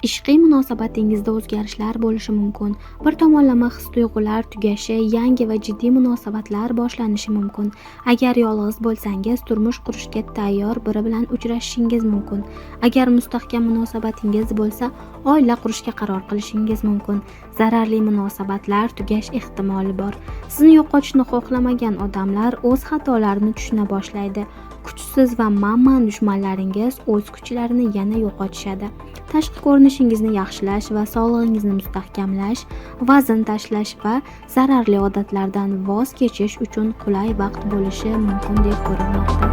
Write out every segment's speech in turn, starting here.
Ishqiy munosabatingizda o'zgarishlar bo'lishi mumkin. Bir tomonlama his-tuyg'ular tugashi, yangi va jiddiy munosabatlar boshlanishi mumkin. Agar yolg'iz bo'lsangiz, turmush qurishga tayyor biri bilan uchrashishingiz mumkin. Agar mustahkam munosabatingiz bo'lsa, oila qurishga qaror qilishingiz mumkin. Zararli munosabatlar tugash ehtimoli bor. Sizni yo'qotishni xohlamagan odamlar o'z xatolarini tushuna boshlaydi. Kuchsiz va manman dushmanlaringiz o'z kuchlarini yana yo'qotishadi. Tashqi ko'rinishingizni yaxshilash va sog'lig'ingizni mustahkamlash, vazn tashlash va zararli odatlardan voz kechish uchun qulay vaqt bo'lishi mumkin deb ko'rilmoqda.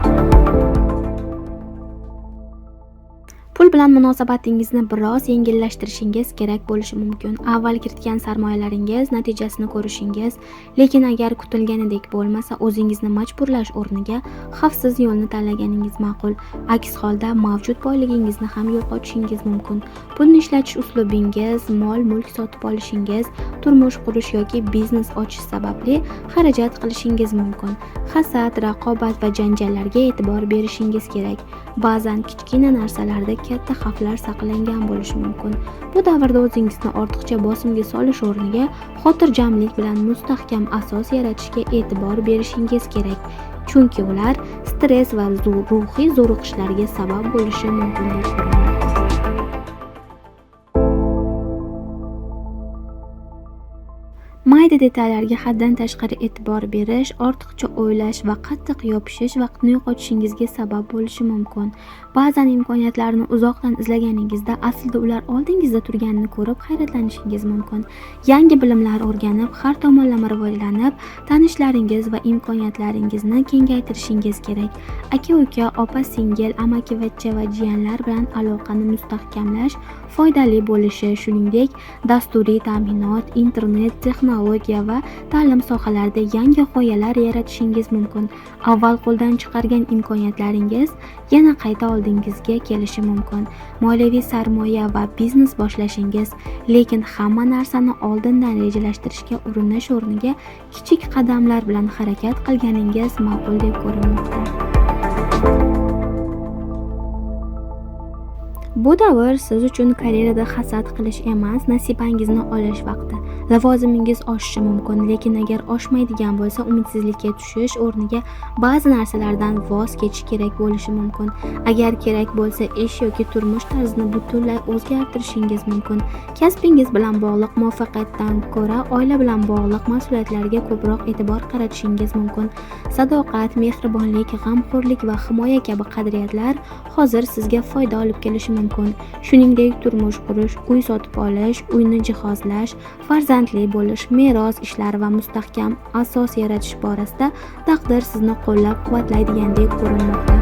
Pul bilan munosabatingizni biroz yengillashtirishingiz kerak bo'lishi mumkin. Avval kiritgan sarmoyalaringiz natijasini ko'rishingiz, lekin agar kutilganidek bo'lmasa, o'zingizni majburlash o'rniga xavfsiz yo'lni tanlaganingiz ma'qul. Aks holda mavjud boyligingizni ham yo'qotishingiz mumkin. Pulni ishlatish uslubingiz, mol-mulk sotib olishingiz, turmush qurish yoki biznes ochish sababli xarajat qilishingiz mumkin. Hasad, raqobat va janjallarga e'tibor berishingiz kerak. Ba'zan kichkina narsalarda katta xavflar saqlangan bo'lishi mumkin. Bu davrda o'zingizni ortiqcha bosimga solish o'rniga xotirjamlik bilan mustahkam asos yaratishga e'tibor berishingiz kerak. Chunki ular stress va ruhiy zo'riqishlarga sabab bo'lishi mumkin deb ko'rilmoqda. Mayda detallarga haddan tashqari e'tibor berish, ortiqcha o'ylash va qattiq yopishish vaqtni yo'qotishingizga sabab bo'lishi mumkin. Ba'zan imkoniyatlarni uzoqdan izlaganingizda aslida ular oldingizda turganini ko'rib hayratlanishingiz mumkin. Yangi bilimlar o'rganib, har tomonlama rivojlanib, tanishlaringiz va imkoniyatlaringizni kengaytirishingiz kerak. Aka-uka, opa-singil, amaki-vachcha va jiyanlar bilan aloqani mustahkamlash foydali bo'lishi, shuningdek, dasturiy ta'minot, internet, texnologiya va ta'lim sohalarida yangi g'oyalar yaratishingiz mumkin. Avval qo'ldan chiqargan imkoniyatlaringiz yana qayta oldingizga kelishi mumkin. Moliyaviy sarmoya va biznes boshlashingiz, lekin hamma narsani oldindan rejalashtirishga urinish o'rniga kichik qadamlar bilan harakat qilganingiz ma'qul deb ko'rilmoqda. Bu davr siz uchun karyerada hasad qilish emas, nasibangizni olish vaqti. Lavozimingiz oshishi mumkin, lekin agar oshmaydigan bo'lsa, umidsizlikka tushish o'rniga ba'zi narsalardan voz kechish kerak bo'lishi mumkin. Agar kerak bo'lsa, ish yoki turmush tarzini butunlay o'zgartirishingiz mumkin. Kasbingiz bilan bog'liq muvaffaqiyatdan ko'ra oila bilan bog'liq mas'uliyatlarga ko'proq e'tibor qaratishingiz mumkin. Sadoqat, mehribonlik, g'amxo'rlik va himoya kabi qadriyatlar hozir sizga foyda olib kelishi mumkin. Shuningdek, turmush qurish, uy sotib olish, uyni jihozlash, farzandli bo'lish, meros ishlari va mustahkam asos yaratish borasida taqdir sizni qo'llab-quvvatlaydigandek ko'rinmoqda.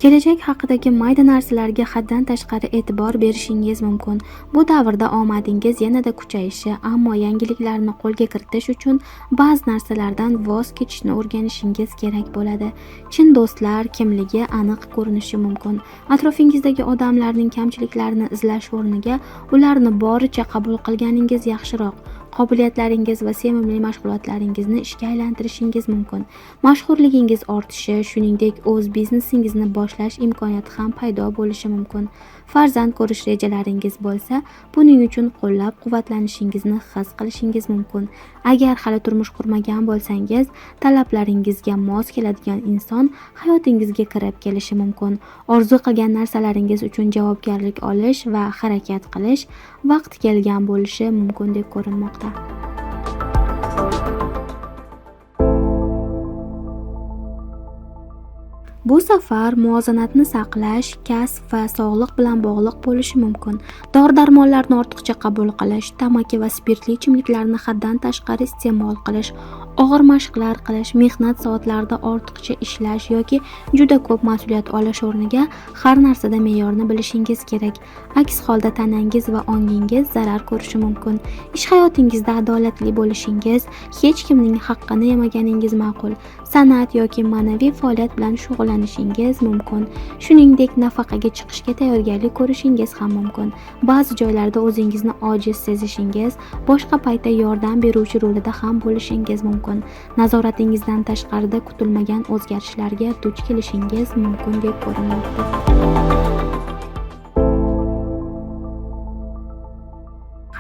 Kelajak haqidagi mayda narsalarga haddan tashqari e'tibor berishingiz mumkin. Bu davrda omadingiz yanada kuchayishi, ammo yangiliklarni qo'lga kiritish uchun ba'zi narsalardan voz kechishni o'rganishingiz kerak bo'ladi. Chin do'stlar kimligi aniq ko'rinishi mumkin. Atrofingizdagi odamlarning kamchiliklarini izlash o'rniga ularni boricha qabul qilganingiz yaxshiroq. Qobiliyatlaringiz va sevimli mashg'ulotlaringizni ishga aylantirishingiz mumkin. Mashhurligingiz ortishi, shuningdek, o'z biznesingizni boshlash imkoniyati ham paydo bo'lishi mumkin. Farzand ko'rish rejalaringiz bo'lsa, buning uchun qo'llab-quvvatlanishingizni his qilishingiz mumkin. Agar hali turmush qurmagan bo'lsangiz, talablaringizga mos keladigan inson hayotingizga kirib kelishi mumkin. Orzu qilgan narsalaringiz uchun javobgarlik olish va harakat qilish vaqti kelgan bo'lishi mumkin deb ko'rilmoqda. Bu safar muvozanatni saqlash, kasb va sog'liq bilan bog'liq bo'lishi mumkin. Dori-darmonlarni ortiqcha qabul qilish, tamaki va spirtli ichimliklarni haddan tashqari iste'mol qilish, og'ir mashqlar qilish, mehnat soatlarida ortiqcha ishlash yoki juda ko'p mas'uliyat olish o'rniga har narsada me'yorni bilishingiz kerak. Aks holda tanangiz va ongingiz zarar ko'rishi mumkin. Ish hayotingizda adolatli bo'lishingiz, hech kimning haqqini yemaganingiz ma'qul. San'at yoki ma'naviy faoliyat bilan shug'ullanishingiz mumkin. Shuningdek, nafaqaga chiqishga tayyorgarlik ko'rishingiz ham mumkin. Ba'zi joylarda o'zingizni ojiz sezishingiz, boshqa paytda yordam beruvchi rolida ham bo'lishingiz mumkin. mumkin. Nazoratingizdan tashqarida kutilmagan o'zgarishlarga duch kelishingiz mumkin deb ko'rinmoqda.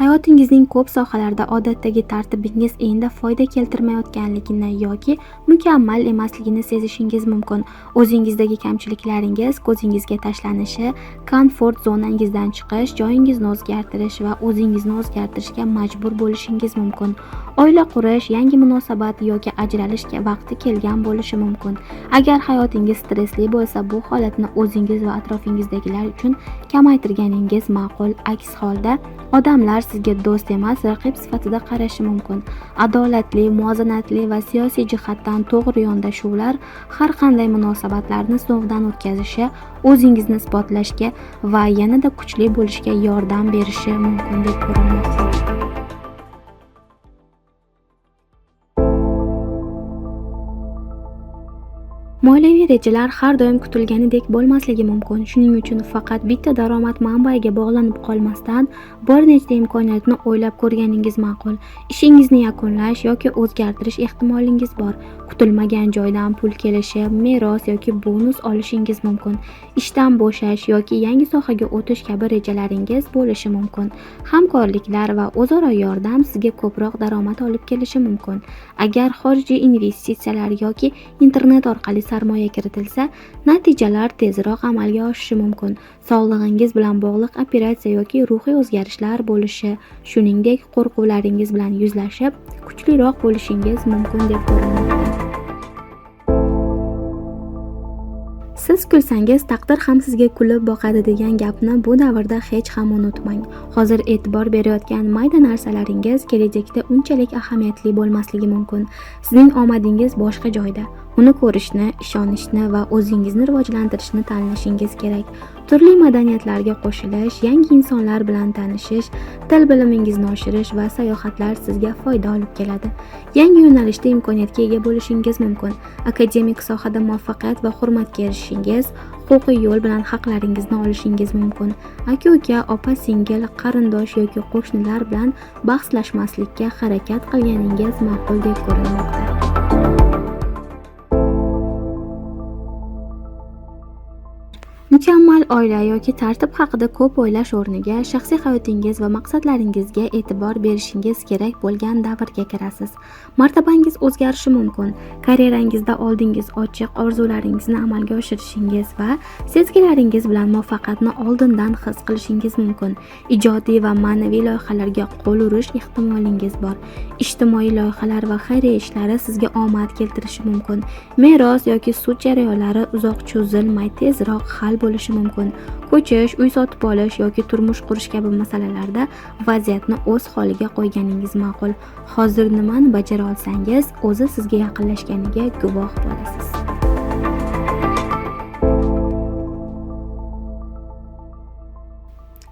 Hayotingizning ko'p sohalarida odatdagi tartibingiz endi foyda keltirmayotganligini yoki mukammal emasligini sezishingiz mumkin. O'zingizdagi kamchiliklaringiz ko'zingizga tashlanishi, komfort zonangizdan chiqish, joyingizni o'zgartirish va o'zingizni o'zgartirishga majbur bo'lishingiz mumkin. Oila qurish, yangi munosabat yoki ajralishga vaqti kelgan bo'lishi mumkin. Agar hayotingiz stressli bo'lsa, bu holatni o'zingiz va atrofingizdagilar uchun kamaytirganingiz ma'qul. Aks holda odamlar sizga do'st emas, raqib sifatida qarashi mumkin. Adolatli, muvozanatli va siyosiy jihatdan to'g'ri yondashuvlar har qanday munosabatlarni sinovdan o'tkazishi, o'zingizni isbotlashga va yanada kuchli bo'lishga yordam berishi mumkin deb ko'rinmoqda. Moliyaviy rejalar har doim kutilganidek bo'lmasligi mumkin. Shuning uchun faqat bitta daromad manbaiga bog'lanib qolmasdan, bir nechta imkoniyatni o'ylab ko'rganingiz ma'qul. Ishingizni yakunlash yoki o'zgartirish ehtimollingiz bor. Kutilmagan joydan pul kelishi, meros yoki bonus olishingiz mumkin. Ishdan bo'shash yoki yangi sohaga o'tish kabi rejalaringiz bo'lishi mumkin. Hamkorliklar va o'zaro yordam sizga ko'proq daromad olib kelishi mumkin. Agar xorijiy investitsiyalar yoki internet orqali sarmoya kiritilsa, natijalar tezroq amalga oshishi mumkin. Sog'lig'ingiz bilan bog'liq operatsiya yoki ruhiy o'zgarishlar bo'lishi, shuningdek qo'rquvlaringiz bilan yuzlashib, kuchliroq bo'lishingiz mumkin deb ko'rinmoqda. Siz kulsangiz, taqdir ham sizga kulib boqadi degan gapni bu davrda hech ham unutmang. Hozir e'tibor berayotgan mayda narsalaringiz kelajakda unchalik ahamiyatli bo'lmasligi mumkin. Sizning omadingiz boshqa joyda. Uni ko'rishni, ishonishni va o'zingizni rivojlantirishni tanlashingiz kerak. Turli madaniyatlarga qo'shilish, yangi insonlar bilan tanishish, til bilimingizni oshirish va sayohatlar sizga foyda olib keladi. Yangi yo'nalishda imkoniyatga ega bo'lishingiz mumkin. Akademik sohada muvaffaqiyat va hurmatga erishishingiz, huquqiy yo'l bilan haqlaringizni olishingiz mumkin. Aka-uka, opa-singil, qarindosh yoki qo'shnilar bilan bahslashmaslikka harakat qilganingiz ma'qul deb ko'rinmoqda. Mukammal oila yoki tartib haqida ko'p o'ylash o'rniga shaxsiy hayotingiz va maqsadlaringizga e'tibor berishingiz kerak bo'lgan davrga kirasiz. Martabangiz o'zgarishi mumkin. Karyerangizda oldingiz ochiq, orzularingizni amalga oshirishingiz va sezgilaringiz bilan muvaffaqiyatni oldindan his qilishingiz mumkin. Ijodiy va ma'naviy loyihalarga qo'l urish ehtimolingiz bor. Ijtimoiy loyihalar va xayriya ishlari sizga omad keltirishi mumkin. Meros yoki sud jarayonlari uzoq cho'zilmay tezroq hal bo'lishi mumkin. Ko'chish, uy sotib olish yoki turmush qurish kabi masalalarda vaziyatni o'z holiga qo'yganingiz ma'qul. Hozir nimani bajara olsangiz, o'zi sizga yaqinlashganiga guvoh bo'lasiz.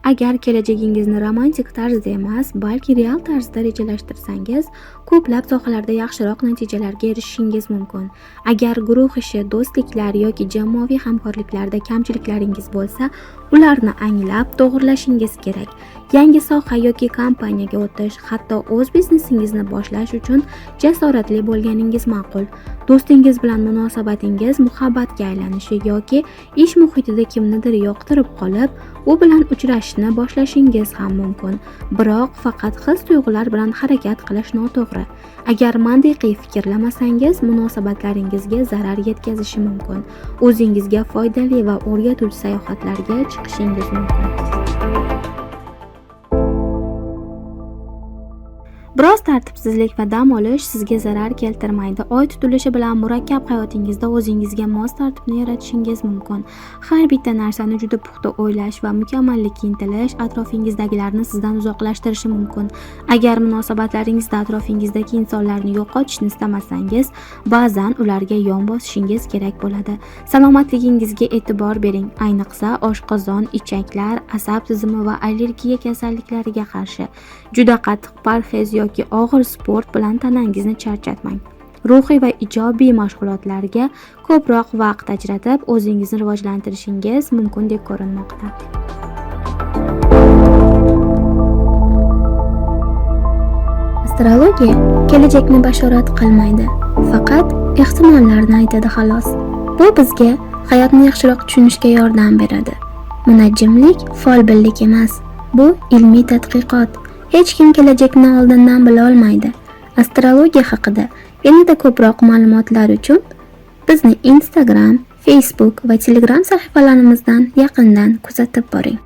Agar kelajagingizni romantik tarzda emas, balki real tarzda rejalashtirsangiz, ko'plab sohalarda yaxshiroq natijalarga erishishingiz mumkin. Agar guruh ishi, do'stliklar yoki jamoaviy hamkorliklarda kamchiliklaringiz bo'lsa, ularni anglab, to'g'rilashingiz kerak. Yangi soha yoki kompaniyaga o'tish, hatto o'z biznesingizni boshlash uchun jasoratli bo'lganingiz ma'qul. Do'stingiz bilan munosabatingiz muhabbatga aylanishi yoki ish muhitida kimnidir yoqtirib qolib, u bilan uchrashishni boshlashingiz ham mumkin. Biroq faqat his-tuyg'ular bilan harakat qilish noto'g'ri. Agar mantiqiy fikrlamasangiz, munosabatlaringizga zarar yetkazishi mumkin. O'zingizga foydali va o'rgatuvchi sayohatlarga chiqishingiz mumkin. Biroz tartibsizlik va dam olish sizga zarar keltirmaydi. Oy tutilishi bilan murakkab hayotingizda o'zingizga mos tartibni yaratishingiz mumkin. Har bitta narsani juda puxta o'ylash va mukammallikka intilish atrofingizdagilarni sizdan uzoqlashtirishi mumkin. Agar munosabatlaringizda atrofingizdagi insonlarni yo'qotishni istamasangiz, ba'zan ularga yon bosishingiz kerak bo'ladi. Salomatligingizga e'tibor bering, ayniqsa oshqozon, ichaklar, asab tizimi va allergiya kasalliklariga qarshi. Juda qattiq parhez yoki og'ir sport bilan tanangizni charchatmang. Ruhiy va ijobiy mashg'ulotlarga ko'proq vaqt ajratib, o'zingizni rivojlantirishingiz mumkin deb ko'rinmoqda. Astrologiya kelajakni bashorat qilmaydi, faqat ehtimollarni aytadi xolos. Bu bizga hayotni yaxshiroq tushunishga yordam beradi. Munajjimlik folbinlik emas, bu ilmiy tadqiqot. Hech kim kelajakni oldindan bila olmaydi. Astrologiya haqida yanada ko'proq ma'lumotlar uchun bizni Instagram, Facebook va Telegram sahifalarimizdan yaqindan kuzatib boring.